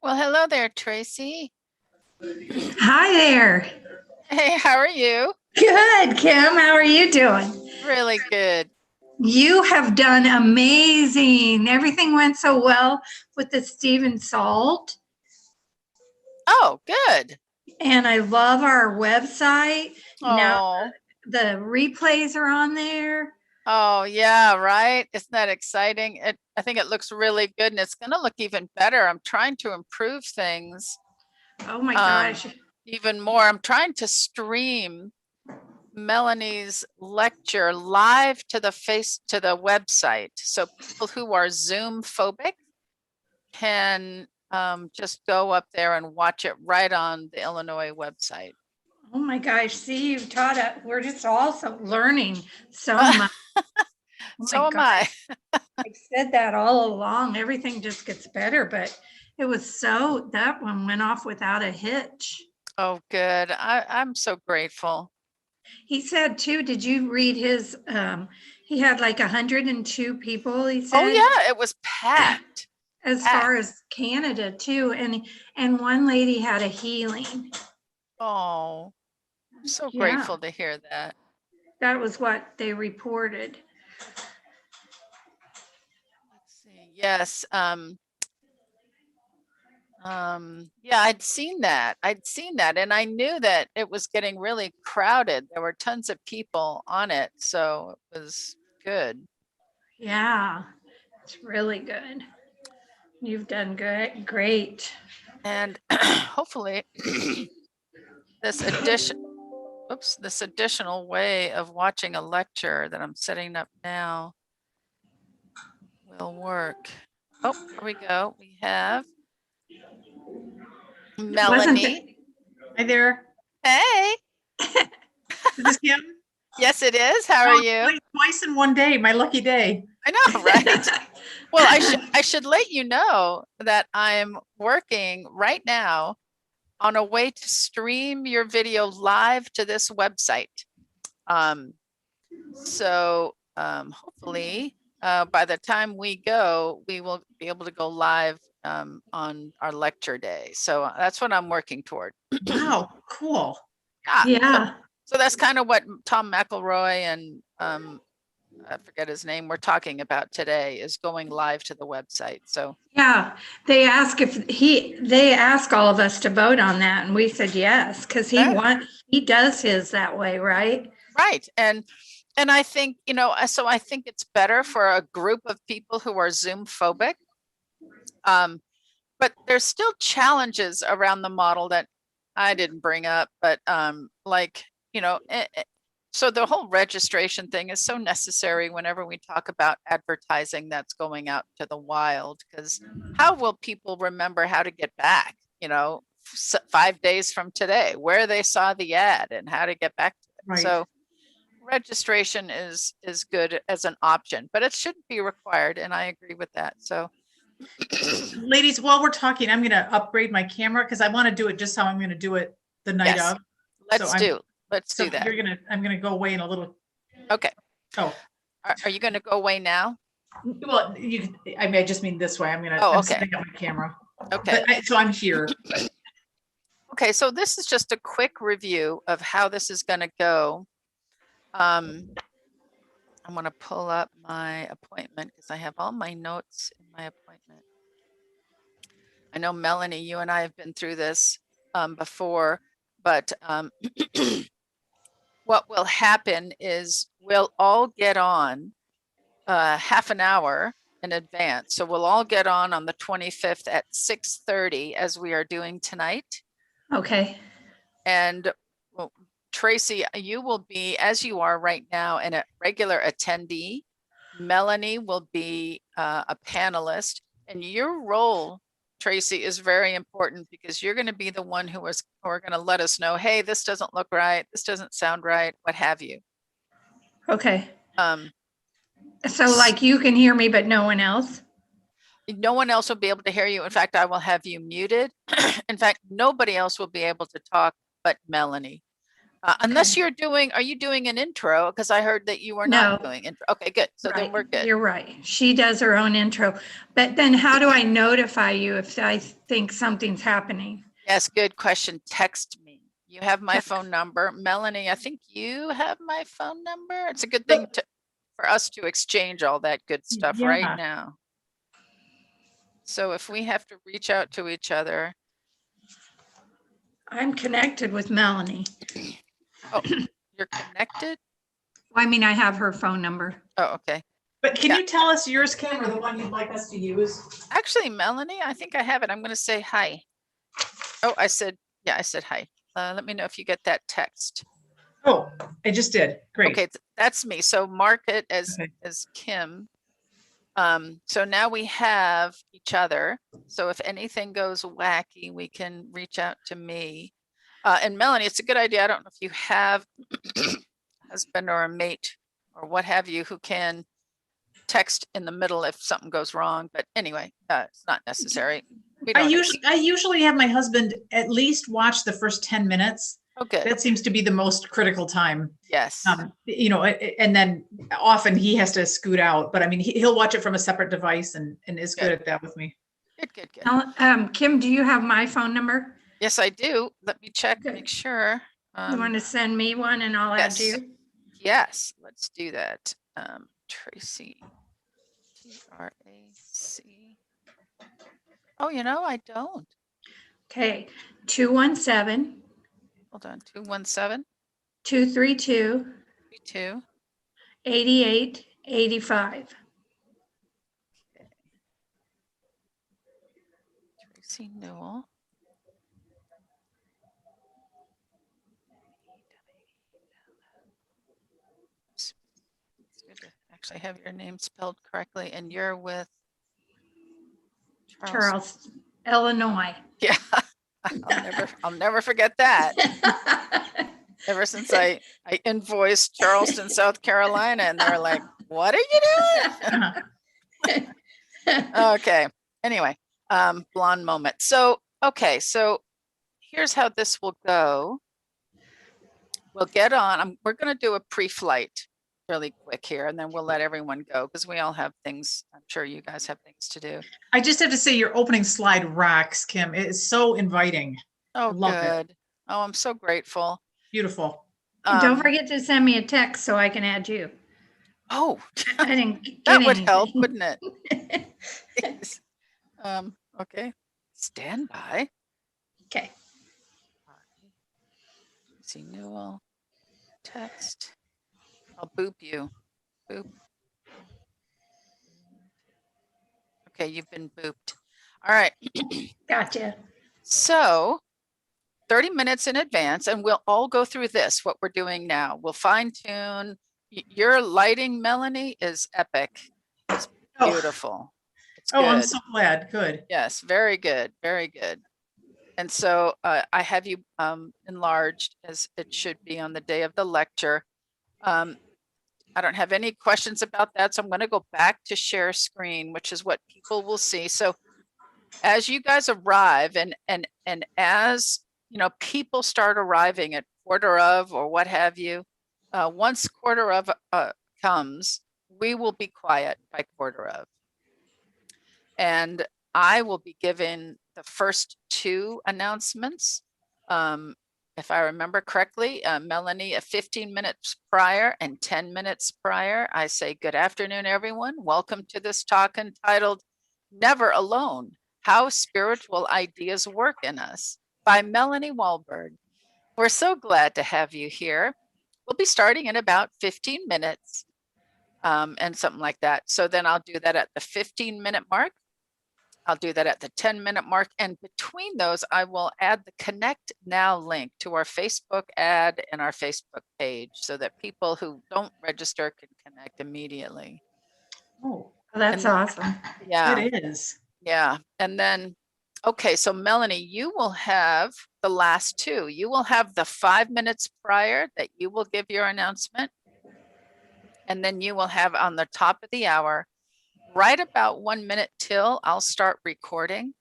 Well, hello there, Tracy. Hi there. Hey, how are you? Good, Kim. How are you doing? Really good. You have done amazing. Everything went so well with the Steven Salt. Oh, good. And I love our website. Now Oh, the replays are on there. oh, yeah, right. Isn't that exciting? I think it looks really good and it's going to look even better. I'm trying to improve things Oh my um, gosh. even more. I'm trying to stream Melanie's lecture live to the website. So people who are Zoom phobic can just go up there and watch it right on the Illinois website. Oh my gosh. See, you've taught it. We're just also learning so much. Oh my So am I. gosh. I've said that all along. Everything just gets better, but it was so, that one went off without a hitch. Oh, good. I'm so grateful. He said too, did you read his, he had like 102 people, he Oh, said, yeah, it was packed, as far packed. as Canada too. And one lady had a healing. Oh, I'm so Yeah, grateful to hear that. that was what they reported. Let's see. Yes. Yeah, I'd seen that. I'd seen that, and I knew that it was getting really crowded. There were tons of people on it, so it was good. Yeah, it's really good. You've done good. Great. And hopefully this addition, oops, this additional way of watching a lecture that I'm setting up now will work. Oh, here we go. We have Wasn't that, Melanie. Hi there. Hey, Is this Kim? yes, it is. How are Oh, you? twice in one day. My lucky day. I know, right? Well, I should let you know that I'm working right now on a way to stream your video live to this website. Um, so hopefully, by the time we go, we will be able to go live on our lecture day. So that's what I'm working toward. Wow, cool. Yeah. So, yeah, so that's kind of what Tom McElroy and I forget his name, we're talking about today is going live to the website. So yeah. They asked if they asked all of us to vote on that, and we said yes, because yeah, he does his that way, right? right. And I think, so I think it's better for a group of people who are Zoom phobic. Um, but there's still challenges around the model that I didn't bring up, but like, so the whole registration thing is so necessary whenever we talk about advertising that's going out to the wild, because how will people remember how to get back, 5 days from today, where they saw the ad and how to get back to it. Right. So registration is good as an option, but it shouldn't be required, and I agree with that. So Ladies, while we're talking, I'm going to upgrade my camera because I want to do it just how I'm going to do it the night yes, of. So let's I'm, do let's so do that. I'm going to go away in a little. Okay. Oh, Are you going to go away now? well, I mean, I just mean this way. Oh, I'm okay. setting up my camera. Okay. So I'm here. Okay. So this is just a quick review of how this is going to go. I'm going to pull up my appointment because I have all my notes in my appointment. I know, Melanie, you and I have been through this before, but what will happen is we'll all get on half an hour in advance. So we'll all get on the 25th at 6:30 as we are doing tonight. Okay. And well, Tracy, you will be, as you are right now, a regular attendee. Melanie will be a panelist. And your role, Tracy, is very important because you're going to be the one who are going to let us know, hey, this doesn't look right, this doesn't sound right, what have you. Okay. Um, So like you can hear me, but no one else? no one else will be able to hear you. In fact, I will have you muted. In fact, nobody else will be able to talk but Melanie. Unless Okay. are you doing an intro? Because I heard that you were not No. doing intro. Okay, good. So then Right, we're good. you're right. She does her own intro. But then how do I notify you if I think something's happening? Yes, good question. Text me. You have my Text. phone number. Melanie, I think you have my phone number. It's a good So- thing for us to exchange all that good stuff right Yeah. now. So if we have to reach out to each other, I'm connected with Melanie. oh, you're connected? I mean, I have her phone number. Oh, okay. But can Yeah. you tell us yours, Kim, or the one you'd like us to use? Actually, Melanie, I think I have it. I'm going to say hi. Oh, I said hi. Let me know if you get that text. Oh, I just did. Great. Okay, that's me. So mark it Okay. as Kim. So now we have each other. So if anything goes wacky, we can reach out to me. And Melanie, it's a good idea. I don't know if you have a husband or a mate or what have you who can text in the middle if something goes wrong. But anyway, it's not necessary. We don't. I usually have my husband at least watch the first 10 minutes. Oh, good. That seems to be the most critical time. Yes. You know, and then often he has to scoot out, but I mean, he'll watch it from a separate device and is good at that with me. Good. Kim, do you have my phone number? Yes, I do. Let me check, Good. make sure. You want to send me one and I'll add yes. you? Yes, let's do that. Tracy, TRAC. Oh, I don't. Okay, 217 Hold on, 217 232 32. 8885. Tracy Newell. It's good to actually have your name spelled correctly, and you're with Charles, Illinois. Yeah, I'll never forget that. Ever since I invoiced Charleston, South Carolina, and they're like, "What are you doing?" Okay. Anyway, blonde moment. So, okay. So here's how this will go. We'll get on. We're going to do a pre-flight really quick here, and then we'll let everyone go because we all have things. I'm sure you guys have things to do. I just have to say your opening slide rocks, Kim. It is so inviting. Oh, love good. it. Oh, I'm so grateful. Beautiful. Don't forget to send me a text so I can add you. Oh, I didn't get that would help, anything. wouldn't it? Yes. Okay. Stand by. Okay. See Newell. Text. I'll boop you. Boop. Okay, you've been booped. All right. Gotcha. So 30 minutes in advance, and we'll all go through this, what we're doing now. We'll fine tune. Your lighting, Melanie, is epic. It's beautiful. It's good. I'm so glad. Good. Yes, very good. Very good. And so I have you enlarged as it should be on the day of the lecture. I don't have any questions about that. So I'm going to go back to share screen, which is what people will see. So as you guys arrive and as people start arriving at quarter of or what have you, once quarter of comes, we will be quiet by quarter of. And I will be giving the first two announcements. If I remember correctly, Melanie, 15 minutes prior and 10 minutes prior, I say, good afternoon, everyone. Welcome to this talk entitled Never Alone, How Spiritual Ideas Work in Us by Melanie Wahlberg. We're so glad to have you here. We'll be starting in about 15 minutes and something like that. So then I'll do that at the 15-minute mark. I'll do that at the 10-minute mark. And between those, I will add the Connect Now link to our Facebook ad and our Facebook page so that people who don't register can connect immediately. Oh, that's awesome. Yeah. It is. Yeah. And then, okay, so Melanie, you will have the last two. You will have the 5 minutes prior that you will give your announcement. And then you will have on the top of the hour, right about 1 minute till I'll start recording.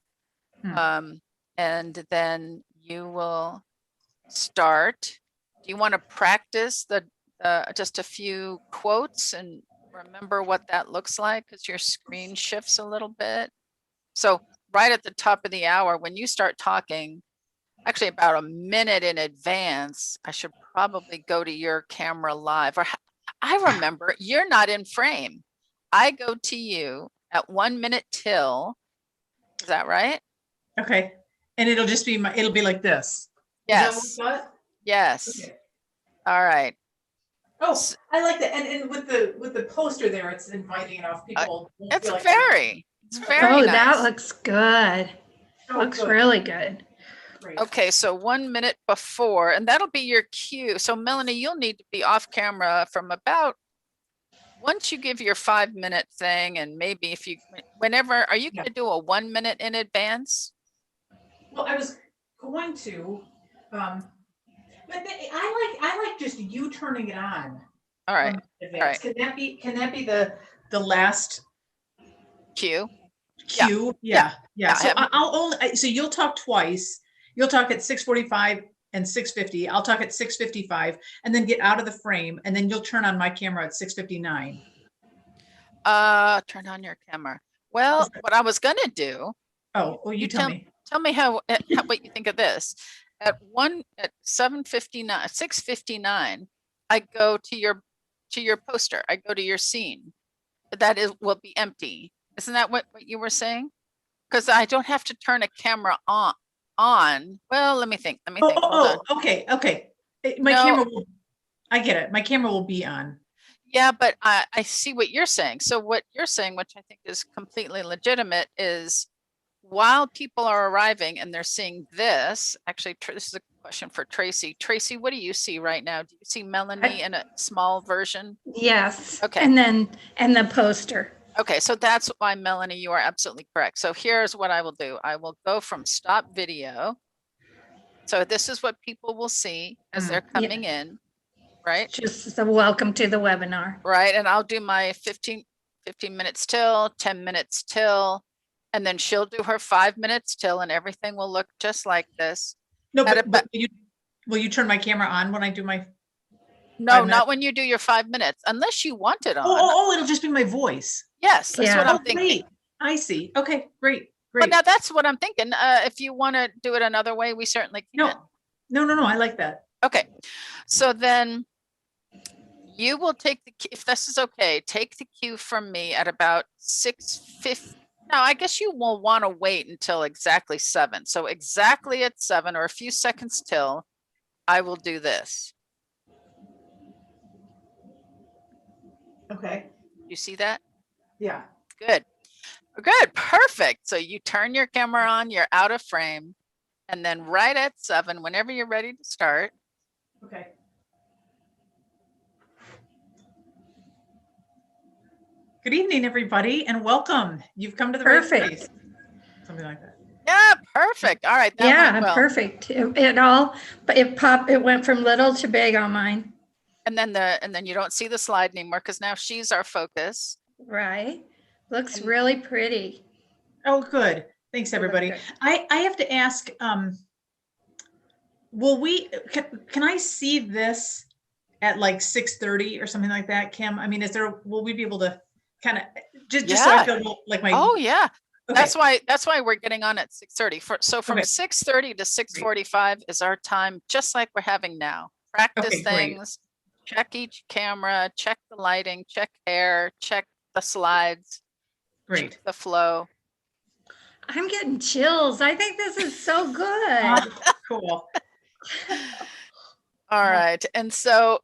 And then you will start Do you want to practice just a few quotes and remember what that looks like? Because your screen shifts a little bit. So right at the top of the hour, when you start talking, actually about a minute in advance, I should probably go to your camera live. I remember you're not in frame. I go to you at 1 minute till. Is that right? Okay. And it'll just be it'll be like this. Is that what Yes. we got? Yes. Okay. All right. Oh, I like that. And with the poster there, it's inviting enough people. won't It's feel like- it's very Oh, nice. that looks good. Oh, Looks good. really good. Great. Okay, so 1 minute before, and that'll be your cue. So Melanie, you'll need to be off camera from about, once you give your 5 minute thing, and maybe if you, whenever, are you Yeah. gonna do a 1 minute in advance? Well, I was going to, but I like just you turning it on. All right, from advance. right. Can that be the last cue. Yeah. cue? Yeah. Yeah. So have- I'll only, so you'll talk twice. You'll talk at 6:45 and 6:50. I'll talk at 6:55 and then get out of the frame, and then you'll turn on my camera at 6:59. Turn on your camera. Well, what I was gonna do, Oh, well, you tell me. tell me what you think of this. At 7:59, 6:59, I go to your poster. I go to your scene. That will be empty. Isn't that what you were saying? Because I don't have to turn a camera on. Well, let me think. Hold on. Okay. My No. camera will, I get it. My camera will be on. Yeah, but I see what you're saying. So what you're saying, which I think is completely legitimate, is while people are arriving and they're seeing this, actually, this is a question for Tracy. Tracy, what do you see right now? Do you see Melanie in a small version? Yes. Okay. And the poster. Okay, so that's why, Melanie, you are absolutely correct. So here's what I will do. I will go from stop video. So this is what people will see as they're Yeah. coming in, right? Just the welcome to the webinar. Right, and I'll do my 15 minutes till, 10 minutes till, and then she'll do her 5 minutes till, and everything will look just like this. No, At but will you turn my camera on when I do my? No, 5 minutes? not when you do your 5 minutes, unless you want it on. It'll just be my voice. Yes, that's what Yeah. I'm thinking. Great. I see. Okay, great. But now that's what I'm thinking. If you want to do it another way, we certainly can. No. I like that. Okay, so then you will take if this is okay, take the cue from me at about 6:50. Now, I guess you will want to wait until exactly 7. So exactly at 7 or a few seconds till, I will do this. Okay. You see that? Yeah. Good. Good. Perfect. So you turn your camera on, you're out of frame. And then right at 7, whenever you're ready to start, Okay. Good evening, everybody, and welcome. You've come to the right Perfect. place. Something like that. yeah, perfect. All right. That Yeah, went well. perfect. It went from little to big on mine. And then you don't see the slide anymore because now she's our focus. Right. Looks And- really pretty. Oh, good. Thanks, everybody. Good. I have to ask, can I see this at like 6:30 or something like that, Kim? I mean, will we be able to kind of, just so I feel like my. Oh, yeah. Okay. That's why we're getting on at 6:30. So from Okay. 6:30 to 6:45 is our time, just like we're having now. Practice Okay, great. things, check each camera, check the lighting, check air, check the slides, Great. check the flow. I'm getting chills. I think this is so good. Cool. All right. And so,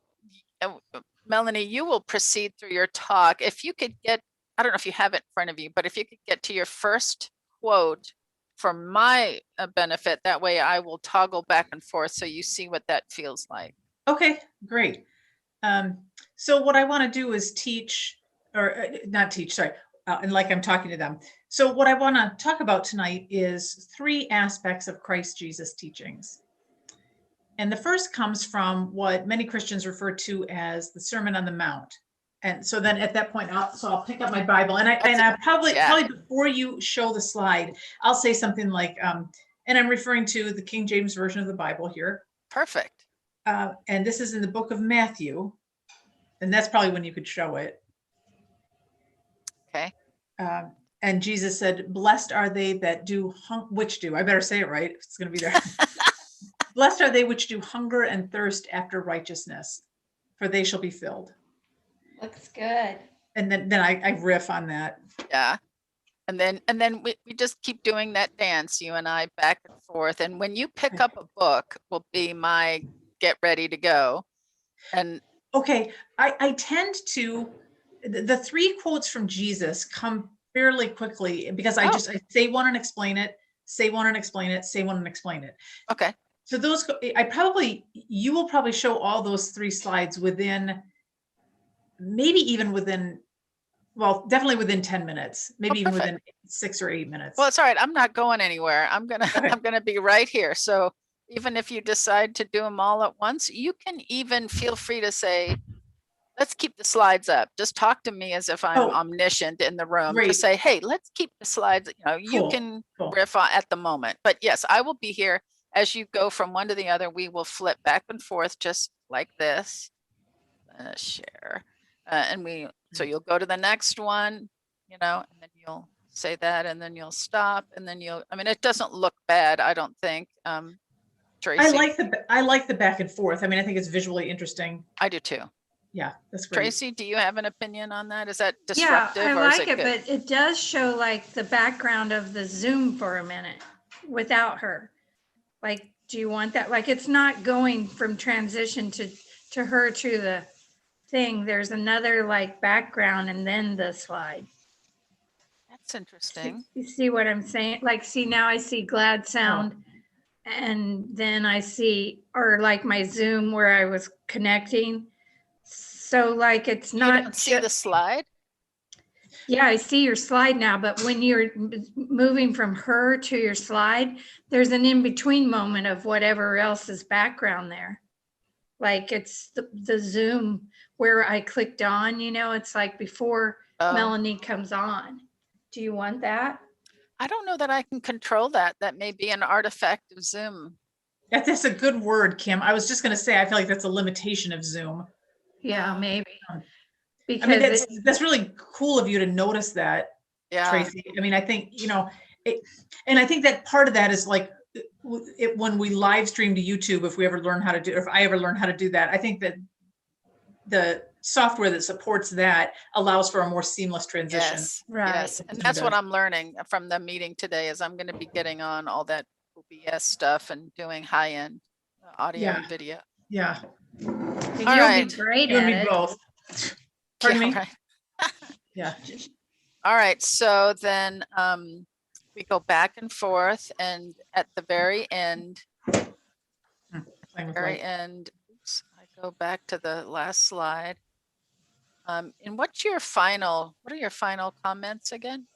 Melanie, you will proceed through your talk. If you could get, I don't know if you have it in front of you, but if you could get to your first quote for my benefit, that way I will toggle back and forth so you see what that feels like. Okay, great. So what I want to do is teach, or not teach, sorry, and like I'm talking to them. So what I want to talk about tonight is 3 aspects of Christ Jesus teachings. And the first comes from what many Christians refer to as the Sermon on the Mount. And so then at that point, I'll pick up my Bible and I probably before you show the slide, I'll say something like, and I'm referring to the King James Version of the Bible here. Perfect. and this is in the book of Matthew, and that's probably when you could show it. Okay. And Jesus said, blessed are they that do, which do, I better say it right, it's going to be there. Blessed are they which do hunger and thirst after righteousness, for they shall be filled. Looks good. And then I riff on that. Yeah. And then we just keep doing that dance, you and I, back and forth. And when you pick up a book will be my get ready to go. And Okay, I tend to, the three quotes from Jesus come fairly quickly because I say one and explain it, say one and explain it, say one and explain it. okay. So those, you will probably show all those 3 slides within, maybe even within, well, definitely within 10 minutes, maybe even perfect. within 6 or 8 minutes. Well, it's all right. I'm not going anywhere. I'm gonna be right here. So even if you decide to do them all at once, you can even feel free to say, let's keep the slides up. Just talk to me as if I'm Oh, omniscient in the room to great. say, hey, let's keep the slides. You know, you Cool, can cool. riff on at the moment. But yes, I will be here as you go from one to the other. We will flip back and forth just like this. Share. So you'll go to the next one, you know, and then you'll say that, and then you'll stop, and then I mean, it doesn't look bad, I don't think. Tracy. I like the back and forth. I mean, I think it's visually interesting. I do too. Yeah, that's great. Tracy, do you have an opinion on that? Is that disruptive? Yeah, I or is like it, good? but it does show like the background of the Zoom for a minute without her. Like, do you want that? Like, it's not going from transition to her to the thing. There's another like background and then the slide. That's interesting. You see what I'm saying? Like, see, now I see glad sound. And then I see, or like my Zoom where I was connecting. So like, it's You not don't see the slide? Yeah, I see your slide now, but when you're moving from her to your slide, there's an in-between moment of whatever else is background there. Like it's the Zoom where I clicked on, you know, it's like before Melanie comes on. Do you want that? I don't know that I can control that. That may be an artifact of Zoom. That's a good word, Kim. I was just going to say, I feel like that's a limitation of Zoom. Yeah, maybe. I mean, that's really cool of you to notice that, Yeah. Tracy. I mean, I think, you know, and I think that part of that is like when we live stream to YouTube, if we ever learn how to do, or if I ever learn how to do that, I think that the software that supports that allows for a more seamless transition. Yes, Right. yes. And that's what I'm learning from the meeting today is I'm going to be getting on all that OBS stuff and doing high-end audio and video. Yeah. You'll right. be great You and at me it. both. Pardon me? Right. Yeah. All right. So then we go back and forth, and at the very end, Playing with very light. end, oops, I go back to the last slide. And what are your final comments again?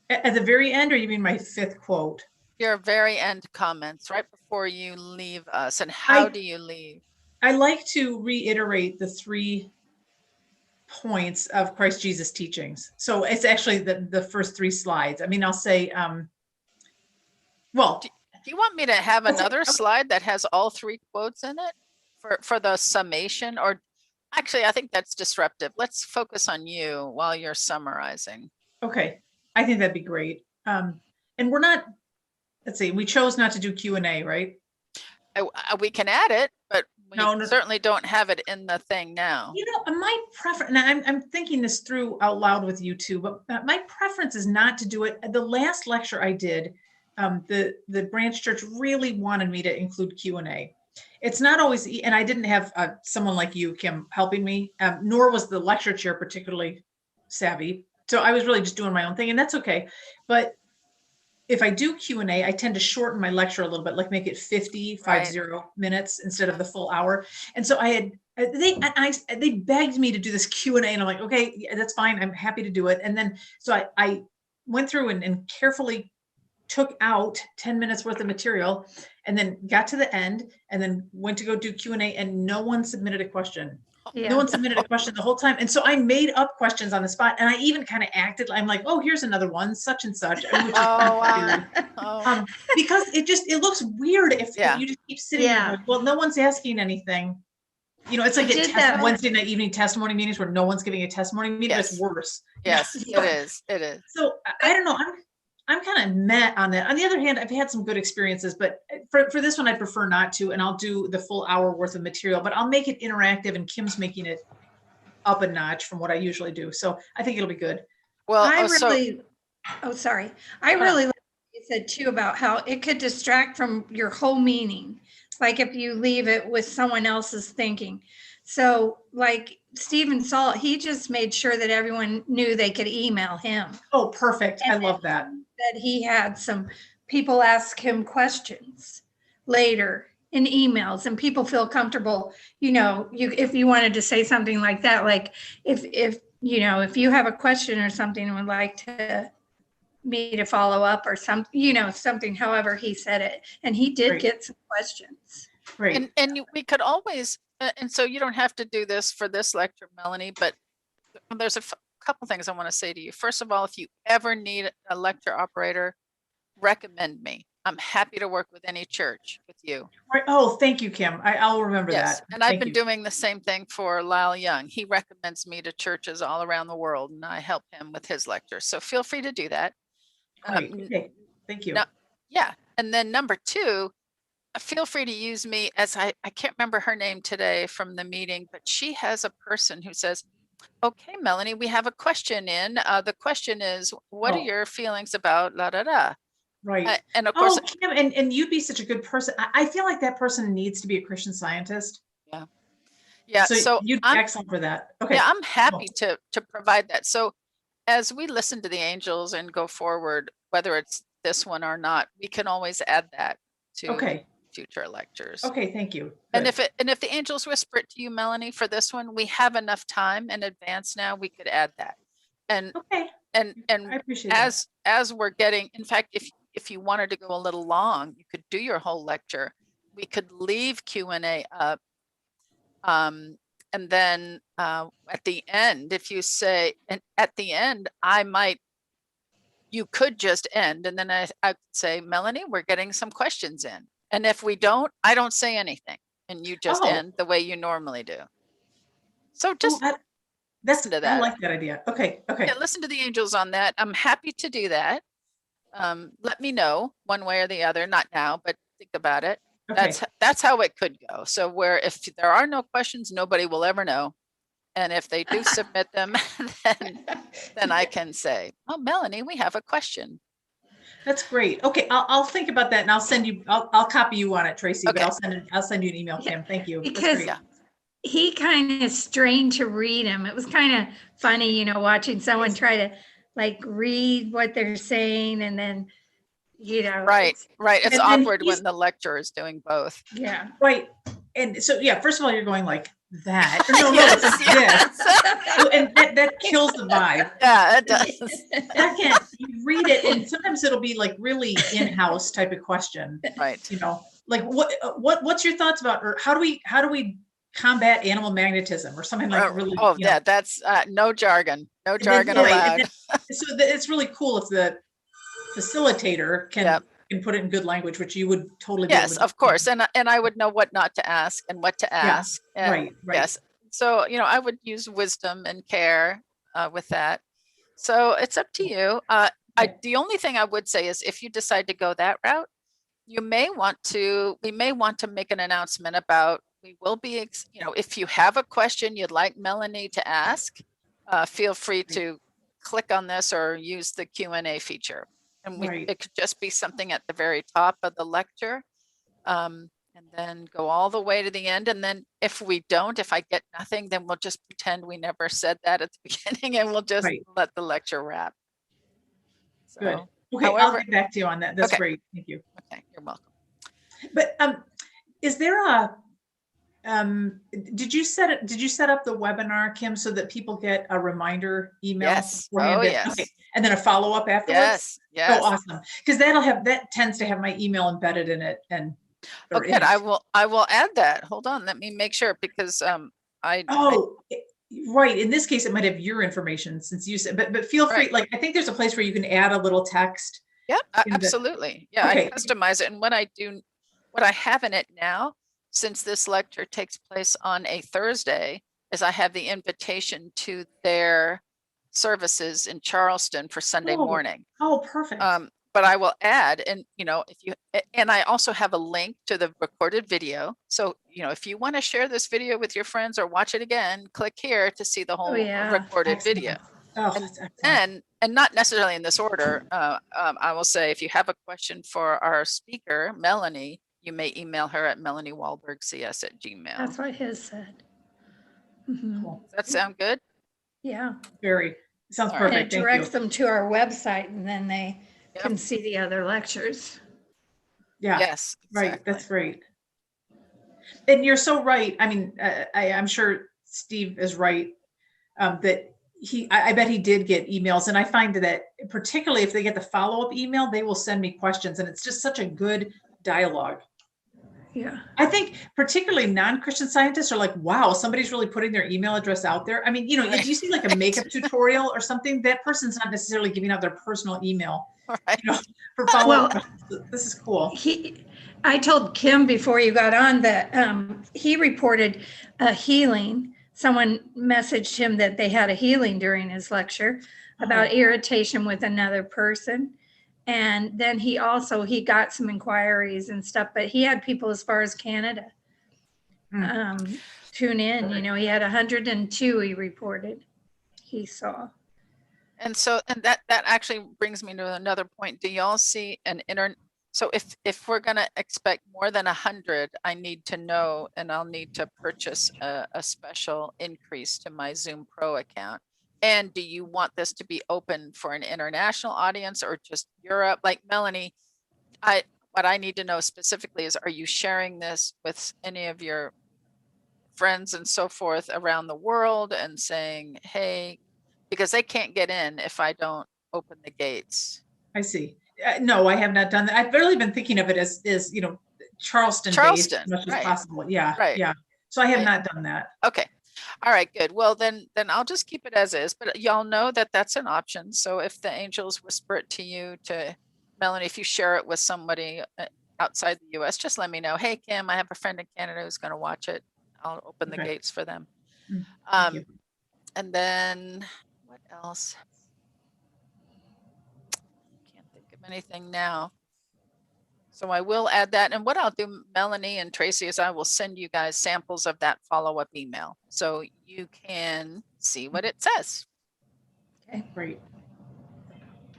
At the very end, or you mean my 5th quote? Your very end comments right before you leave us. And how do you leave? I like to reiterate the 3 points of Christ Jesus teachings. So it's actually the first 3 slides. I mean, I'll say, well, do you want me to have another slide that has all 3 quotes in it for the summation? Or actually, I think that's disruptive. Let's focus on you while you're summarizing. Okay. I think that'd be great. And we're not, let's see, we chose not to do Q&A, right? We can add it, but we No. certainly don't have it in the thing now. You know, my preference, and I'm thinking this through out loud with you too, but my preference is not to do it. The last lecture I did, the branch church really wanted me to include Q&A. It's not always, and I didn't have someone like you, Kim, helping me, nor was the lecture chair particularly savvy. So I was really just doing my own thing, and that's okay. But if I do Q&A, I tend to shorten my lecture a little bit, like make it 50 minutes instead of the full hour. And so they begged me to do this Q&A, and I'm like, okay, yeah, that's fine. I'm happy to do it. And then, so I went through and carefully took out 10 minutes worth of material, and then got to the end, and then went to go do Q&A, and no one submitted a question. Yeah. No one submitted a question the whole time. And so I made up questions on the spot, and I even kind of acted, I'm like, oh, here's another one, such and such. I mean, which is kind Oh, of wow. weird. Oh, Because it looks weird if Yeah. you just keep sitting there Yeah. going, well, no one's asking anything. You know, it's like I did that. Wednesday night evening testimony meetings where no one's giving a testimony meeting. It's Yes. worse. yes, Yeah. it is. It is. So I don't know. I'm kind of met on that. On the other hand, I've had some good experiences, but for this one, I prefer not to. And I'll do the full hour worth of material, but I'll make it interactive, and Kim's making it up a notch from what I usually do. So I think it'll be good. Well, I so really, sorry. I really like what you said too about how it could distract from your whole meaning. Like if you leave it with someone else's thinking. So like Stephen Salt, he just made sure that everyone knew they could email him. Oh, perfect. I And love that. That he had some people ask him questions later in emails, and people feel comfortable, you know, if you wanted to say something like that, like if you know, if you have a question or something and would like me to follow up or something, you know, something, however he said it. And he did Great. get some questions. Great. we could always, and so you don't have to do this for this lecture, Melanie, but there's a couple things I want to say to you. First of all, if you ever need a lecture operator, recommend me. I'm happy to work with any church with you. Right. Oh, thank you, Kim. I'll remember Yes, that. and I've Thank been you. doing the same thing for Lyle Young. He recommends me to churches all around the world, and I help him with his lectures. So feel free to do that. Great. Okay. Thank you. no- Yeah, and then number two, feel free to use me as I can't remember her name today from the meeting, but she has a person who says, okay, Melanie, we have a question in. The question is, what are Oh. your feelings about la da da? Right. And of course, Oh, Kim, and you'd be such a good person. I feel like that person needs to be a Christian Scientist. yeah, So so you'd be I'm, excellent for that. Okay. yeah, I'm happy to provide that. So as we listen to the angels and go forward, whether it's this one or not, we can always add that to Okay. future lectures. Okay. Thank you. And Good. if the angels whisper it to you, Melanie, for this one, we have enough time in advance now, we could add that. And Okay. and I appreciate that. as we're getting, in fact, if you wanted to go a little long, you could do your whole lecture. We could leave Q&A up. And then at the end, if you say, and at the end, you could just end. And then I'd say, Melanie, we're getting some questions in. And if we don't, I don't say anything. And you just Oh. end the way you normally do. So just Oh, listen to I that. like that idea. Okay. Okay. Yeah, listen to the angels on that. I'm happy to do that. Let me know one way or the other, not now, but think about it. Okay. That's how it could go. So where if there are no questions, nobody will ever know. And if they do submit them, then I can say, oh, Melanie, we have a question. That's great. Okay. I'll think about that, and I'll send you, I'll copy you on it, Tracy, but Okay. I'll send you an email, Kim. Thank you. That's Because great. Yeah. he kind of strained to read them. It was kind of funny, you know, watching someone try to like read what they're saying and then, you know. Right. It's And awkward he's- when the lecturer is doing both. Yeah. Right. And so, yeah, first of all, you're going like that. No, it's like this. yes. And that kills the vibe. Yeah, it does. Second, you read it, and sometimes it'll be like really in-house type of question. Right. You know, like what's your thoughts about, or how do we combat animal magnetism or something like really? Oh, you know. yeah, that's no jargon. No then- jargon right, allowed. and So it's really cool if the facilitator can put it in good language, which you would totally be able Yes, to of course. And I would know what not to ask and what to ask. And Right. yes. So, you know, I would use wisdom and care with that. So it's up to you. The only thing I would say is if you decide to go that route, we may want to make an announcement about, we will be, you know, if you have a question you'd like Melanie to ask, feel free to click on this or use the Q&A feature. And Right. it could just be something at the very top of the lecture. And then go all the way to the end. And then if I get nothing, then we'll just pretend we never said that at the beginning and we'll just Right. let the lecture wrap. So, Good. Okay, I'll however- get back to you on that. That's Okay. great. Thank you. Okay, you're welcome. But is there a did you set up the webinar, Kim, so that people get a reminder email? Yes. beforehand Oh, that- yes. Okay. And then a follow-up afterwards? Yes. Oh, awesome. Because that tends to have my email embedded in it, and Oh, good. I will add that. Hold on. Let me make sure because Oh, right. In this case, it might have your information since you said, but feel free, Right. like, I think there's a place where you can add a little text. Yep, in the- absolutely. Yeah, Okay. I customize it. And what I have in it now, since this lecture takes place on a Thursday, is I have the invitation to their services in Charleston for Sunday Oh, morning. Oh, perfect. But I will add, and and I also have a link to the recorded video. So, if you want to share this video with your friends or watch it again, click here to see the whole yeah. recorded Excellent. video. Oh, and that's excellent. And not necessarily in this order. I will say, if you have a question for our speaker, Melanie, you may email her at melaniewalbergcs@gmail. That's what his said. Mhm. Cool. Does that sound good? Yeah. Very, sounds All right. And it perfect. Thank directs you. them to our website and then they Yep. can see the other lectures. Yeah, Yes. right. Exactly. That's great. And you're so right. I mean, I'm sure Steve is right, that I bet he did get emails. And I find that particularly if they get the follow-up email, they will send me questions. And it's just such a good dialogue. Yeah. I think particularly non-Christian scientists are like, wow, somebody's really putting their email address out there. I mean, if you see like a makeup tutorial or something, that person's not necessarily giving out their personal email Right. for follow-up Well, questions. This is cool. I told Kim before you got on that he reported a healing. Someone messaged him that they had a healing during his lecture about irritation with another person. And then he got some inquiries and stuff, but he had people as far as Canada tune in. He had 102 he reported he saw. And so, and that actually brings me to another point. Do y'all see so if we're going to expect more than 100, I need to know, and I'll need to purchase a special increase to my Zoom Pro account. And do you want this to be open for an international audience or just Europe? Like Melanie, what I need to know specifically is, are you sharing this with any of your friends and so forth around the world and saying, hey, because they can't get in if I don't open the gates. I see. No, I have not done that. I've really been thinking of it as Charleston based as much as right. possible. Yeah. Right. Yeah. So I have Right. not done that. Okay. All right, good. Well, then I'll just keep it as is, but y'all know that that's an option. So if the angels whisper it to you, to Melanie, if you share it with somebody outside the US, just let me know. Hey, Kim, I have a friend in Canada who's going to watch it. I'll open the Okay. gates for them. Thank you. And then what else? Can't think of anything now. So I will add that. And what I'll do, Melanie and Tracy, is I will send you guys samples of that follow-up email so you can see what it says. Okay. Great.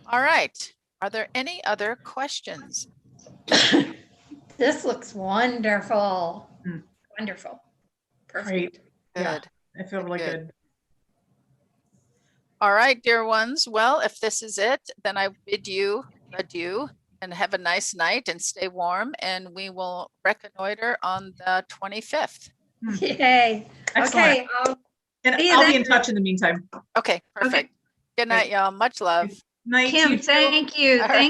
All right. Are there any other questions? This looks wonderful. Mm. Wonderful. Perfect. Great. Yeah. Good. I feel Good, really good. good. All right, dear ones. Well, if this is it, then I bid you adieu and have a nice night and stay warm. And we will reconnoiter on the 25th. Yay. Excellent. Okay. And See you I'll be then. in touch in the meantime. Okay, perfect. Good night, y'all. Much love. Night. Kim, you too. thank you. All Thank